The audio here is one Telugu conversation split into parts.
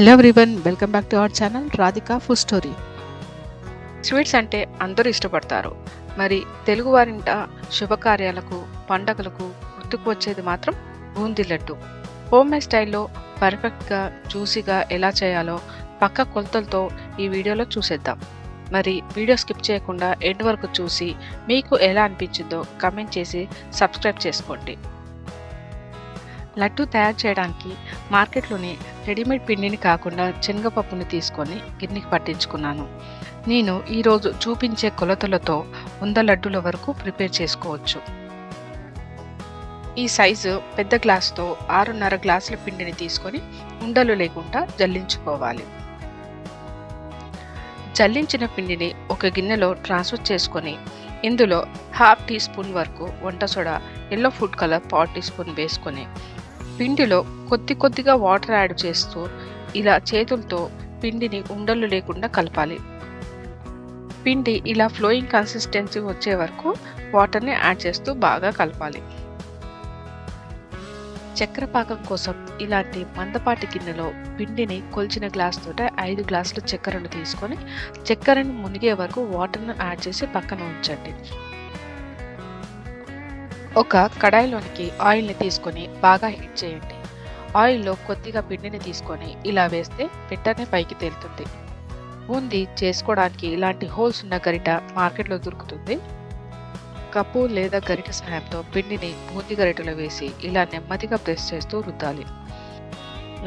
Hello everyone, welcome back to our channel Radhika food story. Sweets అంటే అందరూ ఇష్టపడతారు. మరి తెలుగువారింట శుభకార్యాలకు, పండగలకు గుర్తుకు వచ్చేది మాత్రం బూందీ లడ్డు. హోమ్ మేడ్ స్టైల్లో పర్ఫెక్ట్గా, జ్యూసీగా ఎలా చేయాలో పక్క కొలతలతో ఈ వీడియోలో చూసేద్దాం. మరి వీడియో స్కిప్ చేయకుండా ఎండ్ వరకు చూసి మీకు ఎలా అనిపించిందో కమెంట్ చేసి సబ్స్క్రైబ్ చేసుకోండి. లడ్డు తయారు చేయడానికి మార్కెట్లోని రెడీమేడ్ పిండిని కాకుండా శనగపప్పుని తీసుకొని గిన్నెకి పట్టించుకున్నాను. నేను ఈరోజు చూపించే కొలతలతో 100 లడ్డూల వరకు ప్రిపేర్ చేసుకోవచ్చు. ఈ సైజు పెద్ద గ్లాసుతో 6.5 గ్లాసుల పిండిని తీసుకొని ఉండలు లేకుండా జల్లించుకోవాలి. జల్లించిన పిండిని ఒక గిన్నెలో ట్రాన్స్ఫర్ చేసుకొని ఇందులో 1/2 టీ స్పూన్ వరకు వంట soda, yellow food colour 1/4 teaspoon వేసుకొని పిండిలో కొద్దిగా వాటర్ యాడ్ చేస్తూ ఇలా చేతులతో పిండిని ఉండలు లేకుండా కలపాలి. పిండి ఇలా ఫ్లోయింగ్ కన్సిస్టెన్సీ వచ్చే వరకు వాటర్ని యాడ్ చేస్తూ బాగా కలపాలి. చక్కెర పాకం కోసం ఇలాంటి మందపాటి గిన్నెలో పిండిని కొలిచిన గ్లాస్ తోట 5 గ్లాసులు చక్కెరను తీసుకొని చక్కెరని మునిగే వరకు వాటర్ను యాడ్ చేసి పక్కన ఉంచండి. ఒక కడాయిలోనికి ఆయిల్ని తీసుకొని బాగా హీట్ చేయండి. ఆయిల్లో కొద్దిగా పిండిని తీసుకొని ఇలా వేస్తే వెంటనే పైకి తేలుతుంది. బూందీ చేసుకోవడానికి ఇలాంటి హోల్స్ ఉన్న గరిట మార్కెట్లో దొరుకుతుంది. కప్పు లేదా గరిట సహాయంతో పిండిని బూందీ గరిటలో వేసి ఇలా నెమ్మదిగా ప్రెస్ చేస్తూ రుద్దాలి.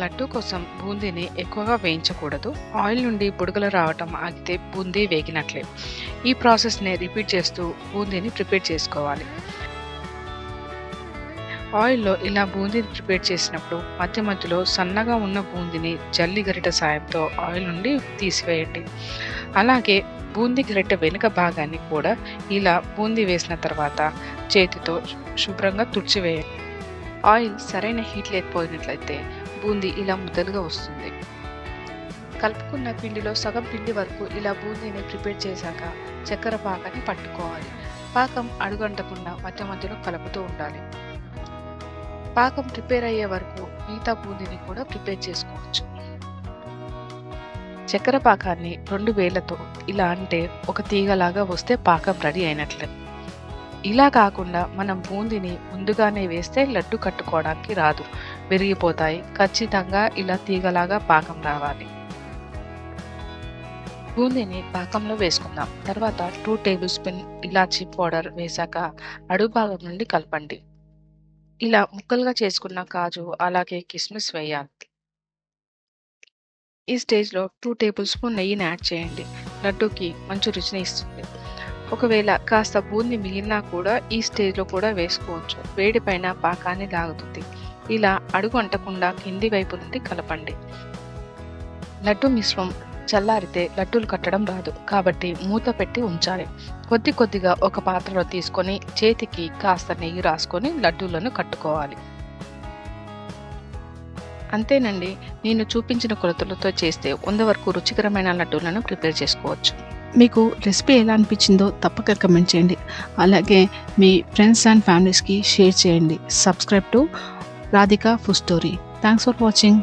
లడ్డు కోసం బూందీని ఎక్కువగా వేయించకూడదు. ఆయిల్ నుండి బుడగలు రావటం ఆగితే బూందీ వేగినట్లే. ఈ ప్రాసెస్ని రిపీట్ చేస్తూ బూందీని ప్రిపేర్ చేసుకోవాలి. ఆయిల్లో ఇలా బూందీని ప్రిపేర్ చేసినప్పుడు మధ్య మధ్యలో సన్నగా ఉన్న బూందీని జల్లి గరిట సాయంతో ఆయిల్ నుండి తీసివేయండి. అలాగే బూందీ గరిట వెనుక భాగాన్ని కూడా ఇలా బూందీ వేసిన తర్వాత చేతితో శుభ్రంగా తుడిచివేయండి. ఆయిల్ సరైన హీట్ లేకపోయినట్లయితే బూందీ ఇలా ముద్దలుగా వస్తుంది. కలుపుకున్న పిండిలో సగం పిండి వరకు ఇలా బూందీని ప్రిపేర్ చేశాక చక్కెర పాకాన్ని పట్టుకోవాలి. పాకం అడుగంటకుండా మధ్య మధ్యలో కలుపుతూ ఉండాలి. పాకం ప్రిపేర్ అయ్యే వరకు మిగతా బూందీని కూడా ప్రిపేర్ చేసుకోవచ్చు. చక్కెర పాకాన్ని 2 వేళ్లతో ఇలా అంటే ఒక తీగలాగా వస్తే పాకం రెడీ అయినట్లే. ఇలా కాకుండా మనం బూందీని ముందుగానే వేస్తే లడ్డు కట్టుకోవడానికి రాదు, విరిగిపోతాయి. ఖచ్చితంగా ఇలా తీగలాగా పాకం రావాలి. బూందీని పాకంలో వేసుకుందాం. తర్వాత 2 టేబుల్ స్పూన్ ఇలాచీ పౌడర్ వేశాక అడుగు భాగం నుండి కలపండి. ఇలా ముక్కలుగా చేసుకున్న కాజు అలాగే కిస్మిస్ వేయాలి. ఈ స్టేజ్లో 2 టేబుల్ స్పూన్ నెయ్యిని యాడ్ చేయండి. లడ్డూకి మంచి రుచిని ఇస్తుంది. ఒకవేళ కాస్త బూందీ మిగిలినా కూడా ఈ స్టేజ్లో కూడా వేసుకోవచ్చు. వేడి పైన పాకాన్ని లాగుతుంది. ఇలా అడుగు అంటకుండా కింది వైపు నుండి కలపండి. లడ్డు మిశ్రమం చల్లారితే లడ్డూలు కట్టడం రాదు, కాబట్టి మూత పెట్టి ఉంచాలి. కొద్దిగా ఒక పాత్రలో తీసుకొని చేతికి కాస్త నెయ్యి రాసుకొని లడ్డూలను కట్టుకోవాలి. అంతేనండి, నేను చూపించిన కొలతలతో చేస్తే 100 వరకు రుచికరమైన లడ్డూలను ప్రిపేర్ చేసుకోవచ్చు. మీకు రెసిపీ ఎలా అనిపించిందో తప్పక కమెంట్ చేయండి. అలాగే మీ ఫ్రెండ్స్ అండ్ ఫ్యామిలీస్కి షేర్ చేయండి. Subscribe to Radhika food story. Thanks for watching.